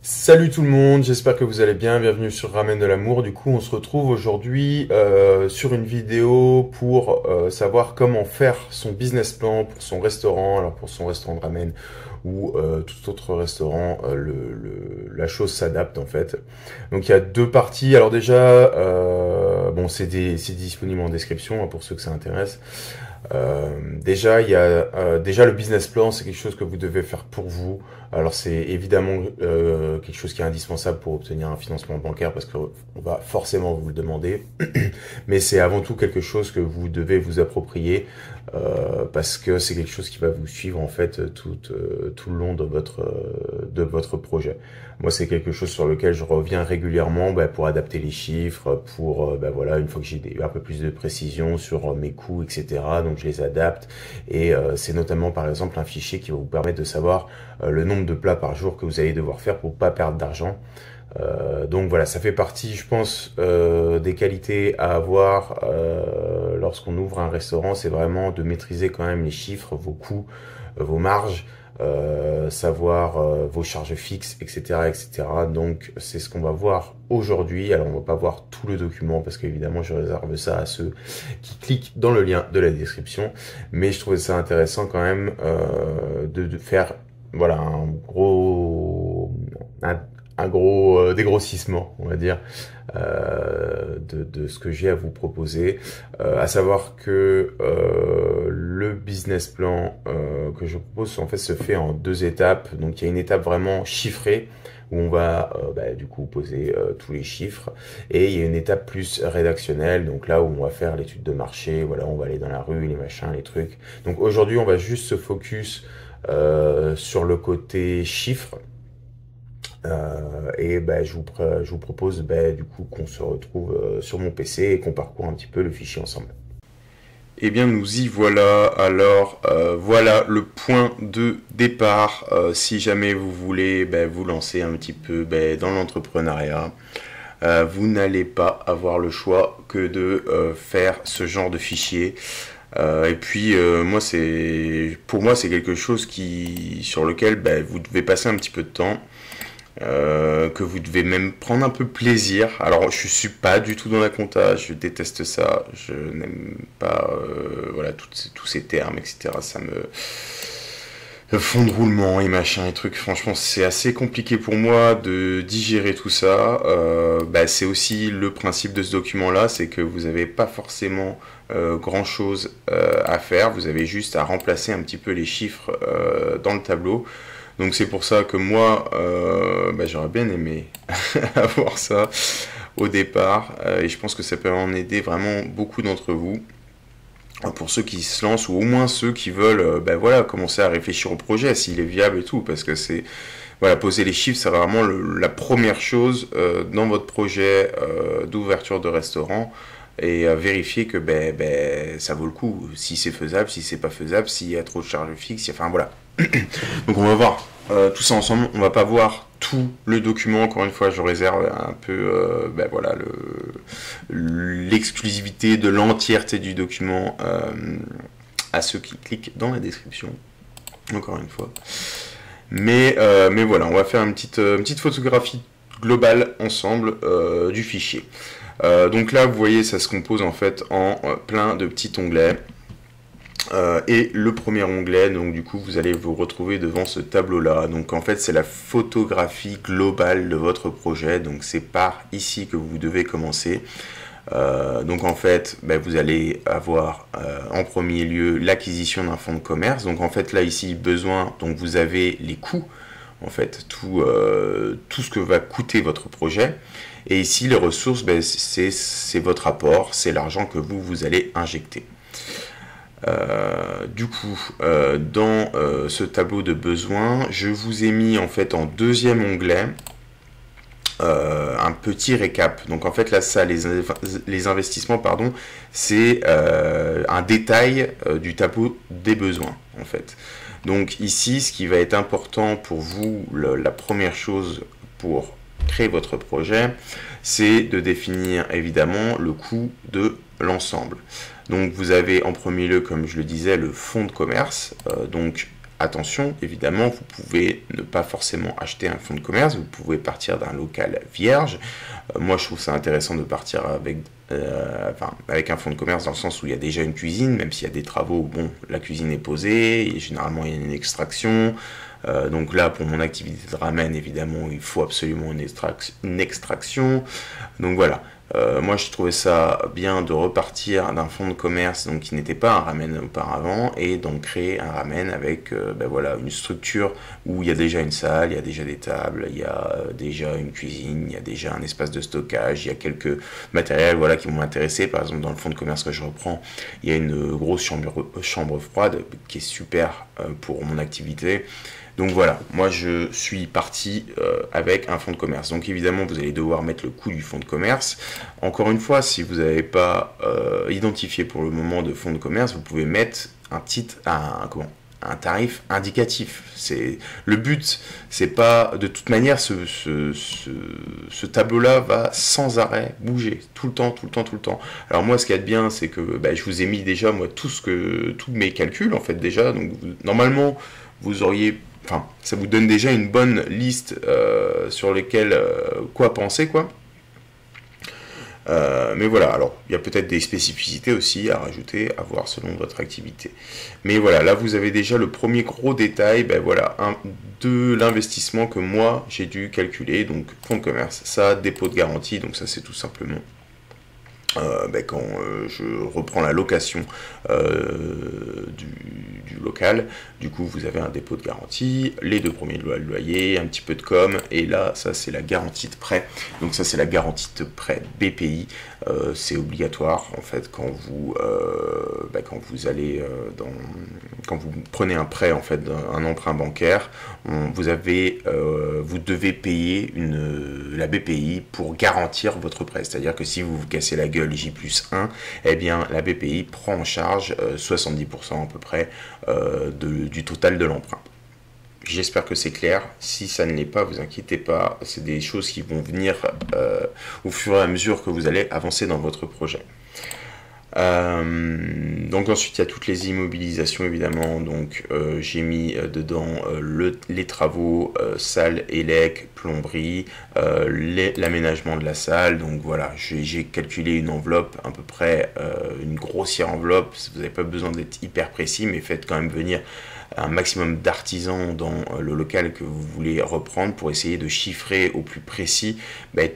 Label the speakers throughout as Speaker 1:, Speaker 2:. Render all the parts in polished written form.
Speaker 1: Salut tout le monde, j'espère que vous allez bien, bienvenue sur Ramène de l'amour. Du coup, on se retrouve aujourd'hui sur une vidéo pour savoir comment faire son business plan pour son restaurant, alors pour son restaurant de ramen ou tout autre restaurant, la chose s'adapte en fait. Donc il y a deux parties, alors déjà, bon c'est disponible en description hein, pour ceux que ça intéresse. Déjà, il y a déjà le business plan, c'est quelque chose que vous devez faire pour vous. Alors c'est évidemment quelque chose qui est indispensable pour obtenir un financement bancaire parce qu'on va forcément vous le demander. Mais c'est avant tout quelque chose que vous devez vous approprier parce que c'est quelque chose qui va vous suivre en fait tout le long de votre projet. Moi, c'est quelque chose sur lequel je reviens régulièrement pour adapter les chiffres, pour voilà, une fois que j'ai un peu plus de précision sur mes coûts, etc. Donc je les adapte et c'est notamment par exemple un fichier qui va vous permettre de savoir le nombre de plats par jour que vous allez devoir faire pour pas perdre d'argent. Donc voilà, ça fait partie, je pense, des qualités à avoir lorsqu'on ouvre un restaurant, c'est vraiment de maîtriser quand même les chiffres, vos coûts, vos marges, savoir vos charges fixes, etc., etc. Donc c'est ce qu'on va voir aujourd'hui. Alors on va pas voir tout le document parce qu'évidemment je réserve ça à ceux qui cliquent dans le lien de la description, mais je trouvais ça intéressant quand même de faire voilà un gros dégrossissement, on va dire, de ce que j'ai à vous proposer. À savoir que le business plan que je propose en fait se fait en deux étapes. Donc il y a une étape vraiment chiffrée où on va du coup poser tous les chiffres, et il y a une étape plus rédactionnelle, donc là où on va faire l'étude de marché, voilà, on va aller dans la rue, les machins, les trucs. Donc aujourd'hui on va juste se focus sur le côté chiffres. Et je vous propose du coup qu'on se retrouve sur mon PC et qu'on parcourt un petit peu le fichier ensemble. Eh bien nous y voilà, alors voilà le point de départ si jamais vous voulez vous lancer un petit peu dans l'entrepreneuriat. Vous n'allez pas avoir le choix que de faire ce genre de fichier. Et puis pour moi c'est quelque chose sur lequel vous devez passer un petit peu de temps. Que vous devez même prendre un peu plaisir. Alors je suis pas du tout dans la compta, je déteste ça, je n'aime pas voilà tous ces termes, etc. Ça me le fond de roulement et machin et trucs, franchement c'est assez compliqué pour moi de digérer tout ça. C'est aussi le principe de ce document là, c'est que vous n'avez pas forcément grand chose à faire, vous avez juste à remplacer un petit peu les chiffres dans le tableau. Donc c'est pour ça que moi, j'aurais bien aimé avoir ça au départ, et je pense que ça peut en aider vraiment beaucoup d'entre vous, pour ceux qui se lancent, ou au moins ceux qui veulent commencer à réfléchir au projet, s'il est viable et tout, parce que c'est poser les chiffres, c'est vraiment la première chose dans votre projet d'ouverture de restaurant, et vérifier que ça vaut le coup, si c'est faisable, si c'est pas faisable, s'il y a trop de charges fixes, enfin voilà. Donc on va voir tout ça ensemble, on va pas voir tout le document, encore une fois je réserve un peu l'exclusivité de l'entièreté du document à ceux qui cliquent dans la description, encore une fois. Mais voilà, on va faire une petite photographie globale ensemble du fichier. Donc là vous voyez ça se compose en fait en plein de petits onglets. Et le premier onglet, donc du coup vous allez vous retrouver devant ce tableau là, donc en fait c'est la photographie globale de votre projet, donc c'est par ici que vous devez commencer. Donc en fait vous allez avoir en premier lieu l'acquisition d'un fonds de commerce, donc en fait là ici besoin, donc vous avez les coûts, en fait tout ce que va coûter votre projet, et ici les ressources c'est votre apport, c'est l'argent que vous allez injecter. Dans ce tableau de besoins, je vous ai mis en fait en deuxième onglet un petit récap. Donc en fait là ça, les investissements pardon, c'est un détail du tableau des besoins en fait. Donc ici ce qui va être important pour vous, la première chose pour créer votre projet, c'est de définir évidemment le coût de l'ensemble. Donc vous avez en premier lieu, comme je le disais, le fonds de commerce. Donc attention, évidemment, vous pouvez ne pas forcément acheter un fonds de commerce, vous pouvez partir d'un local vierge. Moi, je trouve ça intéressant de partir avec un fonds de commerce dans le sens où il y a déjà une cuisine, même s'il y a des travaux, bon, la cuisine est posée, et généralement il y a une extraction. Donc là, pour mon activité de ramen, évidemment, il faut absolument une extraction. Donc voilà. Moi, je trouvais ça bien de repartir d'un fonds de commerce donc, qui n'était pas un ramen auparavant et donc créer un ramen avec voilà, une structure où il y a déjà une salle, il y a déjà des tables, il y a déjà une cuisine, il y a déjà un espace de stockage, il y a quelques matériels voilà, qui m'ont intéressé. Par exemple, dans le fonds de commerce que je reprends, il y a une grosse chambre froide qui est super pour mon activité. Donc voilà, moi je suis parti avec un fonds de commerce. Donc évidemment, vous allez devoir mettre le coût du fonds de commerce. Encore une fois, si vous n'avez pas identifié pour le moment de fonds de commerce, vous pouvez mettre un tarif indicatif. Le but, c'est pas de toute manière ce tableau-là va sans arrêt bouger tout le temps. Alors moi, ce qu'il y a de bien, c'est que je vous ai mis déjà moi tous mes calculs en fait déjà. Donc normalement, vous auriez Enfin, ça vous donne déjà une bonne liste sur lesquelles quoi penser, quoi. Mais voilà, alors, il y a peut-être des spécificités aussi à rajouter, à voir selon votre activité. Mais voilà, là, vous avez déjà le premier gros détail, voilà, de l'investissement que moi, j'ai dû calculer. Donc, fonds de commerce, ça, dépôt de garantie, donc ça, c'est tout simplement... quand je reprends la location du local, du coup vous avez un dépôt de garantie, les 2 premiers loyers, un petit peu de com, et là ça c'est la garantie de prêt. Donc ça c'est la garantie de prêt BPI, c'est obligatoire en fait quand vous quand vous prenez un prêt en fait, un emprunt bancaire, vous devez payer la BPI pour garantir votre prêt. C'est-à-dire que si vous vous cassez la gueule J+1, eh bien la BPI prend en charge 70% à peu près du total de l'emprunt. J'espère que c'est clair. Si ça ne l'est pas, vous inquiétez pas. C'est des choses qui vont venir au fur et à mesure que vous allez avancer dans votre projet. Donc ensuite il y a toutes les immobilisations évidemment, donc j'ai mis dedans les travaux, salle, élec, plomberie, l'aménagement de la salle. Donc voilà, j'ai calculé une enveloppe à peu près, une grossière enveloppe. Vous n'avez pas besoin d'être hyper précis, mais faites quand même venir un maximum d'artisans dans le local que vous voulez reprendre pour essayer de chiffrer au plus précis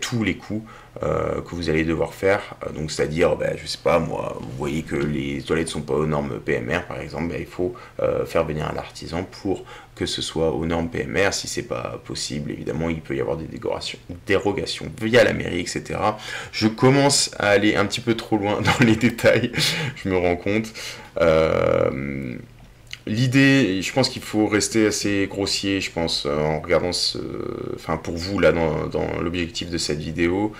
Speaker 1: tous les coûts que vous allez devoir faire. Donc c'est-à-dire, je sais pas moi, vous voyez que les toilettes sont pas aux normes PMR par exemple, il faut faire venir un artisan pour que ce soit aux normes PMR. Si c'est pas possible, évidemment, il peut y avoir des dérogations via la mairie, etc. Je commence à aller un petit peu trop loin dans les détails, je me rends compte. L'idée, je pense qu'il faut rester assez grossier, je pense, en regardant enfin pour vous là dans l'objectif de cette vidéo,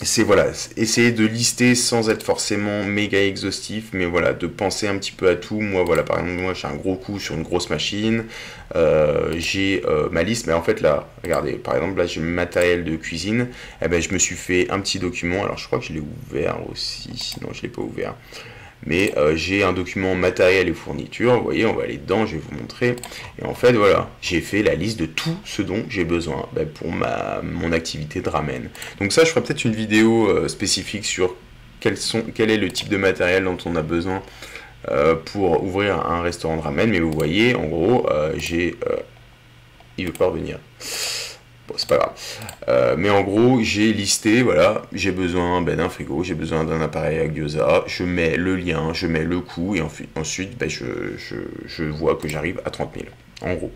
Speaker 1: c'est voilà, essayer de lister sans être forcément méga exhaustif, mais voilà, de penser un petit peu à tout. Moi voilà, par exemple, moi j'ai un gros coup sur une grosse machine, j'ai ma liste, mais en fait là, regardez, par exemple là j'ai le matériel de cuisine, je me suis fait un petit document, alors je crois que je l'ai ouvert aussi, sinon je l'ai pas ouvert. Mais j'ai un document matériel et fourniture, vous voyez, on va aller dedans, je vais vous montrer. Et en fait, voilà, j'ai fait la liste de tout ce dont j'ai besoin pour mon activité de ramen. Donc ça, je ferai peut-être une vidéo spécifique sur quel est le type de matériel dont on a besoin pour ouvrir un restaurant de ramen. Mais vous voyez, en gros, il veut pas revenir. Bon, c'est pas grave. Mais en gros, j'ai listé, voilà, j'ai besoin d'un frigo, j'ai besoin d'un appareil à gyoza, je mets le lien, je mets le coût, et ensuite, je vois que j'arrive à 30 000, en gros.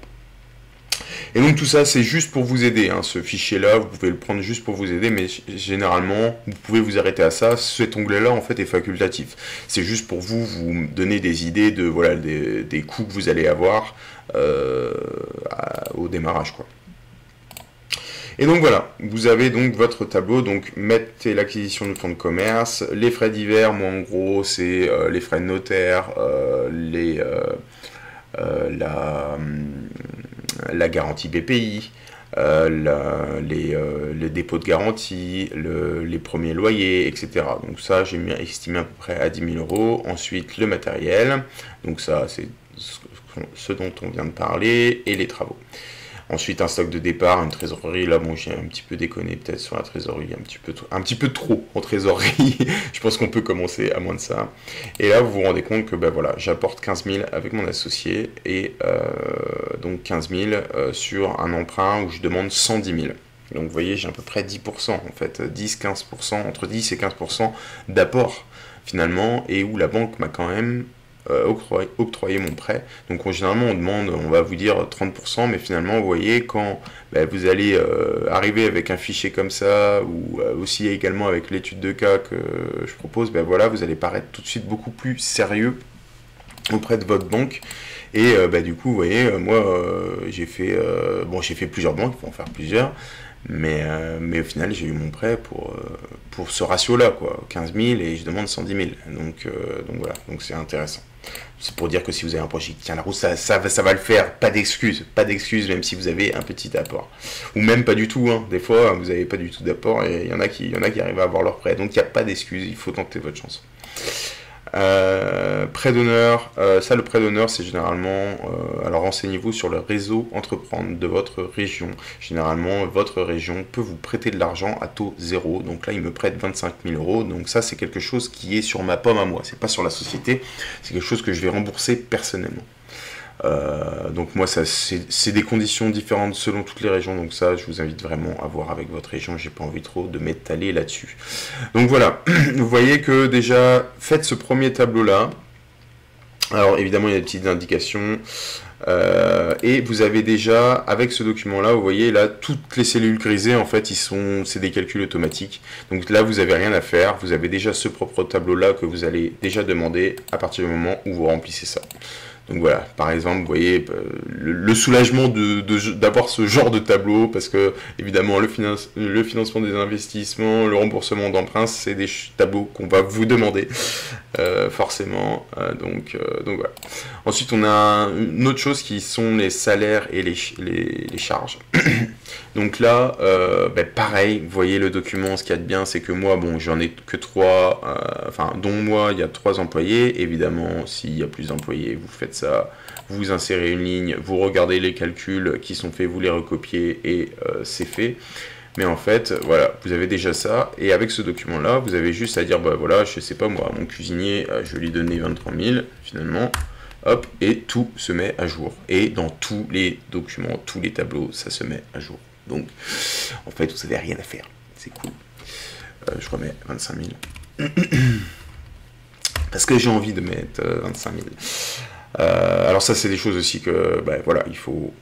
Speaker 1: Et donc tout ça, c'est juste pour vous aider, hein, ce fichier-là, vous pouvez le prendre juste pour vous aider, mais généralement, vous pouvez vous arrêter à ça. Cet onglet-là, en fait, est facultatif. C'est juste pour vous donner des idées de, voilà, des coûts que vous allez avoir au démarrage, quoi. Et donc voilà, vous avez donc votre tableau, donc mettez l'acquisition du fonds de commerce, les frais divers, moi en gros c'est les frais de notaire, la garantie BPI, les dépôts de garantie, les premiers loyers, etc. Donc ça j'ai estimé à peu près à 10 000 €. Ensuite le matériel, donc ça c'est ce ce dont on vient de parler, et les travaux. Ensuite, un stock de départ, une trésorerie. Là, bon, j'ai un petit peu déconné peut-être sur la trésorerie, un petit peu trop en trésorerie. Je pense qu'on peut commencer à moins de ça. Et là, vous vous rendez compte que, ben voilà, j'apporte 15 000 avec mon associé, et donc 15 000 sur un emprunt où je demande 110 000. Donc, vous voyez, j'ai à peu près 10%, en fait, 10-15%, entre 10 et 15% d'apport, finalement, et où la banque m'a quand même octroyer mon prêt. Donc généralement on demande, on va vous dire 30%, mais finalement vous voyez quand vous allez arriver avec un fichier comme ça, ou aussi également avec l'étude de cas que je propose, voilà, vous allez paraître tout de suite beaucoup plus sérieux auprès de votre banque. Et du coup vous voyez, moi j'ai fait plusieurs banques, il faut en faire plusieurs. Mais au final, j'ai eu mon prêt pour ce ratio-là, quoi, 15 000 et je demande 110 000. Donc voilà, donc c'est intéressant. C'est pour dire que si vous avez un projet qui tient la route, ça va le faire. Pas d'excuses, même si vous avez un petit apport. Ou même pas du tout, hein. Des fois, vous n'avez pas du tout d'apport et il y en a qui arrivent à avoir leur prêt. Donc il n'y a pas d'excuses, il faut tenter votre chance. Prêt d'honneur, ça le prêt d'honneur c'est généralement, alors renseignez-vous sur le réseau entreprendre de votre région. Généralement votre région peut vous prêter de l'argent à taux zéro, donc là il me prête 25 000 euros, donc ça c'est quelque chose qui est sur ma pomme à moi, c'est pas sur la société, c'est quelque chose que je vais rembourser personnellement. Donc moi ça c'est des conditions différentes selon toutes les régions, donc ça je vous invite vraiment à voir avec votre région, j'ai pas envie trop de m'étaler là-dessus. Donc voilà, vous voyez que déjà faites ce premier tableau là, alors évidemment il y a des petites indications, et vous avez déjà avec ce document là, vous voyez là toutes les cellules grisées en fait c'est des calculs automatiques, donc là vous avez rien à faire, vous avez déjà ce propre tableau là que vous allez déjà demander à partir du moment où vous remplissez ça. Donc voilà, par exemple, vous voyez le soulagement d'avoir ce genre de tableau, parce que évidemment le financement des investissements, le remboursement d'emprunts, c'est des tableaux qu'on va vous demander forcément. Donc voilà. Ensuite, on a une autre chose qui sont les salaires et les charges. Donc là, pareil, vous voyez le document, ce qu'il y a de bien, c'est que moi, bon, j'en ai que 3, dont moi, il y a 3 employés. Évidemment, s'il y a plus d'employés, vous faites ça, vous insérez une ligne, vous regardez les calculs qui sont faits, vous les recopiez et c'est fait. Mais en fait, voilà, vous avez déjà ça, et avec ce document-là, vous avez juste à dire, voilà, je sais pas moi, mon cuisinier, je vais lui donner 23 000, finalement, hop, et tout se met à jour. Et dans tous les documents, tous les tableaux, ça se met à jour. Donc, en fait, vous n'avez rien à faire. C'est cool. Je remets 25 000. Parce que j'ai envie de mettre 25 000. Alors ça, c'est des choses aussi que, voilà, il faut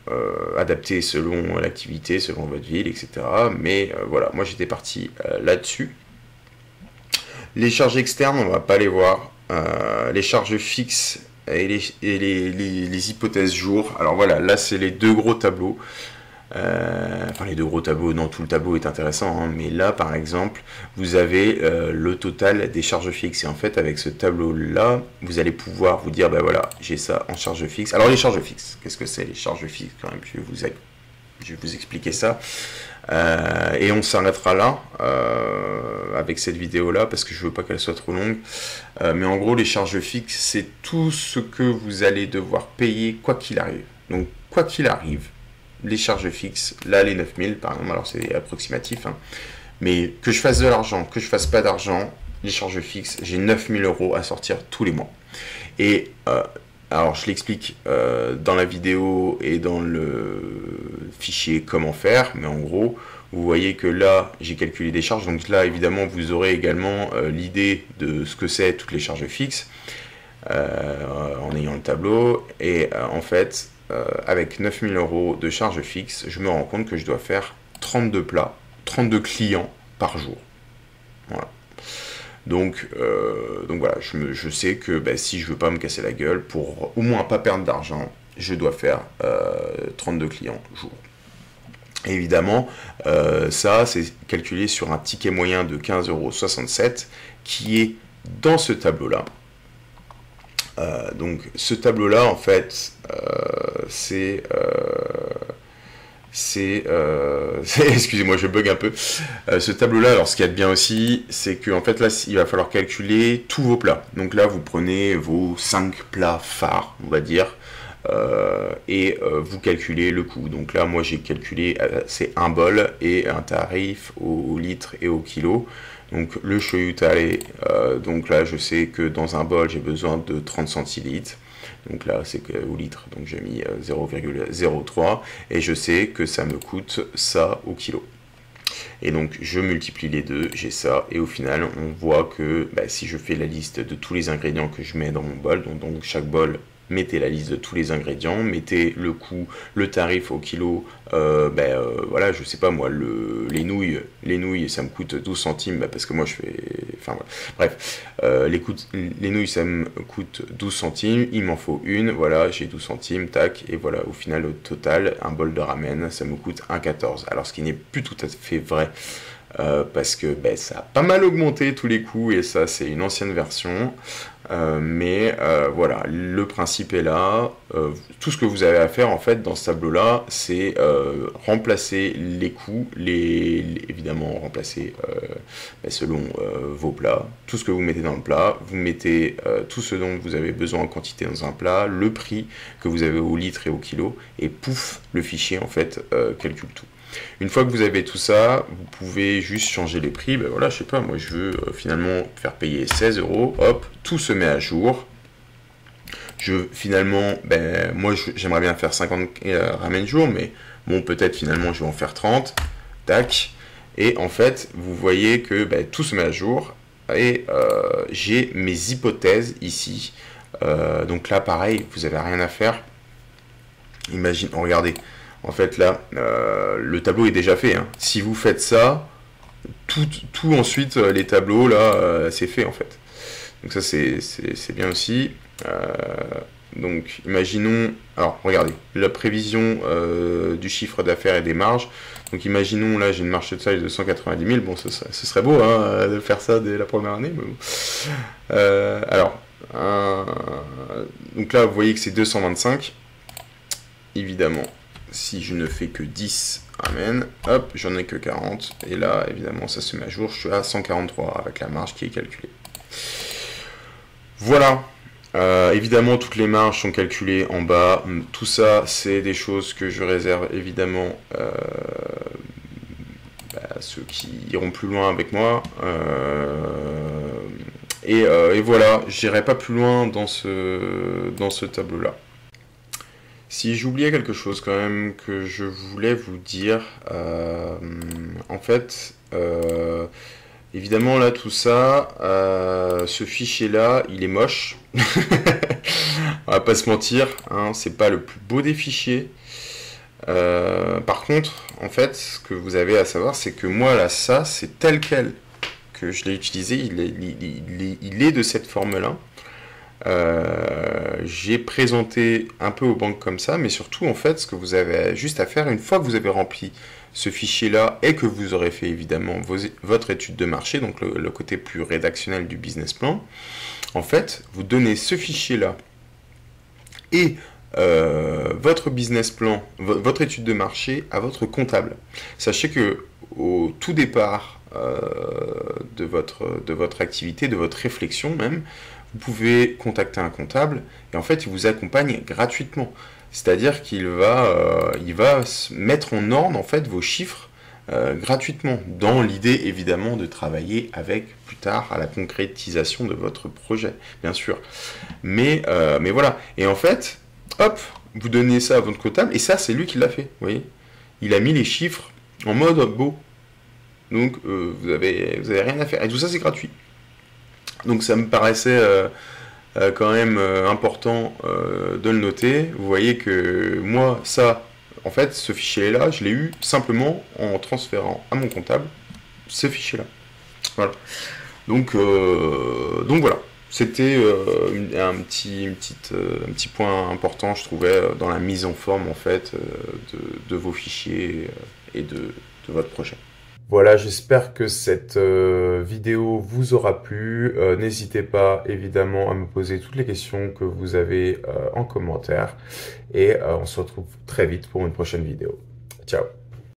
Speaker 1: adapter selon l'activité, selon votre ville, etc. Mais voilà, moi, j'étais parti là-dessus. Les charges externes, on ne va pas les voir. Les charges fixes et les hypothèses jour. Alors voilà, là, c'est les deux gros tableaux. Les deux gros tableaux, non, tout le tableau est intéressant, hein, mais là par exemple vous avez le total des charges fixes, et en fait avec ce tableau là vous allez pouvoir vous dire voilà, j'ai ça en charges fixes. Alors les charges fixes, qu'est-ce que c'est les charges fixes quand même, je vais vous expliquer ça, et on s'arrêtera là avec cette vidéo là parce que je veux pas qu'elle soit trop longue, mais en gros les charges fixes c'est tout ce que vous allez devoir payer quoi qu'il arrive. Donc quoi qu'il arrive, les charges fixes, là les 9 000 par exemple, alors c'est approximatif, hein, mais que je fasse de l'argent, que je fasse pas d'argent, les charges fixes, j'ai 9 000 euros à sortir tous les mois. Et alors je l'explique dans la vidéo et dans le fichier comment faire, mais en gros, vous voyez que là, j'ai calculé des charges, donc là évidemment vous aurez également l'idée de ce que c'est toutes les charges fixes, en ayant le tableau, et en fait, avec 9 000 euros de charges fixes, je me rends compte que je dois faire 32 plats, 32 clients par jour. Voilà. Donc voilà, je sais que si je veux pas me casser la gueule, pour au moins pas perdre d'argent, je dois faire 32 clients jour. Et évidemment, ça c'est calculé sur un ticket moyen de 15,67 € qui est dans ce tableau-là. Donc ce tableau là en fait c'est excusez-moi je bug un peu, ce tableau là, alors ce qu'il y a de bien aussi c'est que en fait là il va falloir calculer tous vos plats. Donc là vous prenez vos 5 plats phares on va dire, vous calculez le coût. Donc là, moi, j'ai calculé, c'est un bol et un tarif au litre et au kilo. Donc le shoyu tare, donc là, je sais que dans un bol, j'ai besoin de 30 centilitres. Donc là, c'est au litre, donc j'ai mis 0,03 et je sais que ça me coûte ça au kilo. Et donc je multiplie les deux, j'ai ça, et au final on voit que si je fais la liste de tous les ingrédients que je mets dans mon bol, donc chaque bol, mettez la liste de tous les ingrédients, mettez le coût, le tarif au kilo, voilà, je sais pas moi, les nouilles ça me coûte 12 centimes, parce que moi je fais, enfin voilà. Bref, les nouilles ça me coûte 12 centimes, il m'en faut une, voilà, j'ai 12 centimes, tac, et voilà, au final au total, un bol de ramen, ça me coûte 1,14. Alors ce qui n'est plus tout à fait vrai, parce que ça a pas mal augmenté tous les coûts, et ça c'est une ancienne version. Voilà, le principe est là. Tout ce que vous avez à faire en fait dans ce tableau là, c'est remplacer les coûts, évidemment remplacer selon vos plats, tout ce que vous mettez dans le plat, vous mettez tout ce dont vous avez besoin en quantité dans un plat, le prix que vous avez au litre et au kilo, et pouf, le fichier en fait calcule tout. Une fois que vous avez tout ça, vous pouvez juste changer les prix. Voilà, je sais pas, moi je veux finalement faire payer 16 €, hop, tout se met à jour. Finalement, moi j'aimerais bien faire 50 ramen jour, mais bon, peut-être finalement je vais en faire 30, tac. Et en fait, vous voyez que tout se met à jour, et j'ai mes hypothèses ici. Donc là, pareil, vous n'avez rien à faire. Imagine, regardez. En fait, là, le tableau est déjà fait. Hein. Si vous faites ça, tout ensuite, les tableaux, là, c'est fait, en fait. Donc ça, c'est bien aussi. Donc, imaginons... Alors, regardez, la prévision du chiffre d'affaires et des marges. Donc, imaginons, là, j'ai une marge totale de 190 000. Bon, ce serait beau, hein, de faire ça dès la première année. Mais bon. Donc là, vous voyez que c'est 225. Évidemment, si je ne fais que 10 ramen, hop, j'en ai que 40. Et là, évidemment, ça se met à jour. Je suis à 143 avec la marge qui est calculée. Voilà. Évidemment, toutes les marges sont calculées en bas. Tout ça, c'est des choses que je réserve évidemment à ceux qui iront plus loin avec moi. Et voilà, j'irai pas plus loin dans ce tableau-là. Si j'oubliais quelque chose quand même que je voulais vous dire, en fait, évidemment là tout ça, ce fichier là, il est moche. On va pas se mentir, hein, c'est pas le plus beau des fichiers. Par contre, en fait, ce que vous avez à savoir, c'est que moi là, ça, c'est tel quel que je l'ai utilisé, il est de cette forme-là. J'ai présenté un peu aux banques comme ça, mais surtout en fait ce que vous avez juste à faire une fois que vous avez rempli ce fichier là et que vous aurez fait évidemment votre étude de marché, donc le côté plus rédactionnel du business plan, en fait vous donnez ce fichier là et votre business plan, votre étude de marché à votre comptable. Sachez que au tout départ de votre activité, de votre réflexion même, vous pouvez contacter un comptable et en fait il vous accompagne gratuitement. C'est-à-dire qu'il va mettre en ordre en fait vos chiffres gratuitement, dans l'idée évidemment de travailler avec plus tard à la concrétisation de votre projet, bien sûr. Mais voilà. Et en fait, hop, vous donnez ça à votre comptable et ça c'est lui qui l'a fait. Vous voyez, il a mis les chiffres en mode beau. Donc vous avez rien à faire. Et tout ça c'est gratuit. Donc ça me paraissait quand même important de le noter. Vous voyez que moi, ça, en fait, ce fichier-là, je l'ai eu simplement en transférant à mon comptable ce fichier-là. Voilà. Donc voilà. C'était un petit point important, je trouvais, dans la mise en forme, en fait, de vos fichiers et de votre projet. Voilà, j'espère que cette vidéo vous aura plu. N'hésitez pas évidemment à me poser toutes les questions que vous avez en commentaire. Et on se retrouve très vite pour une prochaine vidéo. Ciao!